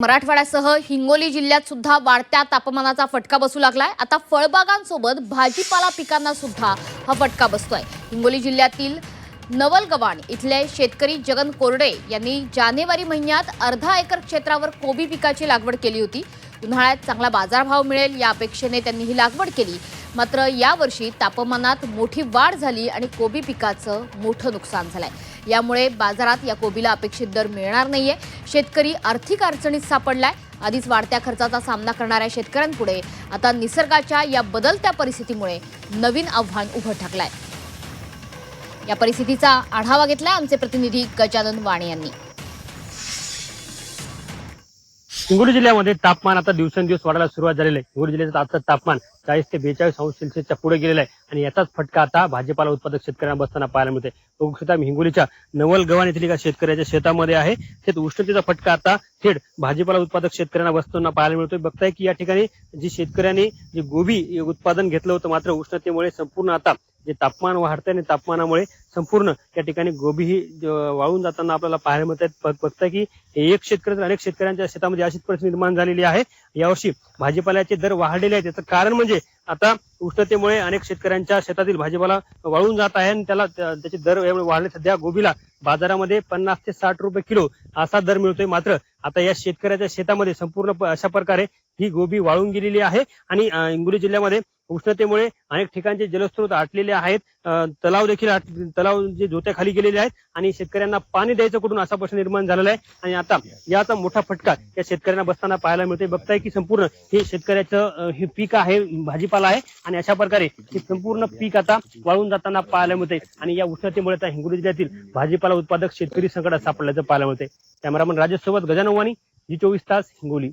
मराठवाड्यासह हिंगोली जिल्ह्यात सुद्धा वाढत्या तापमानाचा फटका बसू लागलाय। आता फळबागांसोबत भाजीपाला पिकांना सुद्धा हा फटका बसतोय। हिंगोली जिल्ह्यातील नवलगव्हाण इथले शेतकरी जगन कोरडे यांनी जानेवारी महिन्यात अर्धा एकर क्षेत्रावर कोबी पिकाची लागवड केली होती। उन्हाळ्यात चांगला बाजारभाव मिळेल या अपेक्षेने त्यांनी ही लागवड केली। मात्र यावर्षी तापमानात मोठी वाढ झाली आणि कोबी पिकाचं मोठं नुकसान झालंय। यामुळे बाजारात या कोबीला अपेक्षित दर मिळणार नाहीये। शेतकरी आर्थिक अडचणीत सापडलाय। आधीच वाढत्या खर्चाचा सामना करणाऱ्या शेतकऱ्यांपुढे आता निसर्गाच्या या बदलत्या परिस्थितीमुळे नवीन आव्हान उभं ठाकलंय। या परिस्थितीचा आढावा घेतलाय आमचे प्रतिनिधी गजानन वाणे यांनी। हिंगोली जिल्ह्यामध्ये तापमान आता दिवसेंदिवस वाढायला सुरुवात झालेली आहे। हिंगोली जिल्ह्याचं आजचं तापमान 40 ते 42 अंश सेल्सिअसच्या पुढे गेलेलं आहे आणि याचाच फटका आता भाजीपाला उत्पादक शेतकऱ्यांना बसताना पाहायला मिळते। बघू शकता हिंगोलीच्या नवलगव्हाण येथील एका शेतकऱ्याच्या शेतामध्ये आहे। शेत उष्णतेचा फटका आता थेट भाजीपाला उत्पादक शेतकऱ्यांना बसताना पाहायला मिळतोय। बघताय की या ठिकाणी जी शेतकऱ्यांनी जे गोबी उत्पादन घेतलं होतं, मात्र उष्णतेमुळे संपूर्ण आता जे तापमान वाढतंय आणि तापमानामुळे संपूर्ण या ठिकाणी गोबी ही वाळून जाताना आपल्याला पाहायला मिळत आहे। बघताय की एक शेतकरी तर अनेक शेतकऱ्यांच्या शेतामध्ये अशीच परिस्थिती निर्माण झालेली आहे। यावर्षी भाजीपाल्याचे दर वाढलेले आहेत। याचं कारण म्हणजे आता उष्णतेमुळे अनेक शेतकऱ्यांच्या शेतातील भाजीपाला वाळून जात आहे आणि त्याचे दर एवढे वाढले। सध्या गोबीला बाजारामध्ये 50 ते 60 रुपये किलो असा दर मिळतोय। मात्र आता या शेतकऱ्याच्या शेतामध्ये संपूर्ण अशा प्रकारे ही गोबी वाळून गेलेली आहे आणि हिंगोली जिल्ह्यामध्ये उष्णतेमुळे अनेक ठिकाणचे जलस्रोत आटलेले आहेत। तलाव जे जोत्याखाली गेलेले आहेत आणि शेतकऱ्यांना पाणी द्यायचं कुठून असा प्रश्न निर्माण झालेला आहे आणि आता याचा मोठा फटका या शेतकऱ्यांना बसताना पाहायला मिळते। बघताय की संपूर्ण हे शेतकऱ्याचं हे पीक आहे, भाजीपाला आहे आणि अशा प्रकारे हे संपूर्ण पीक आता वाळून जाताना पाहायला मिळते आणि या उष्णतेमुळे आता हिंगोली जिल्ह्यातील भाजीपाला उत्पादक शेतकरी संकटात सापडल्याचं पाहायला मिळते। कॅमेरामन राजेश सोबत गजानन वाणी, जी 24 तास हिंगोली।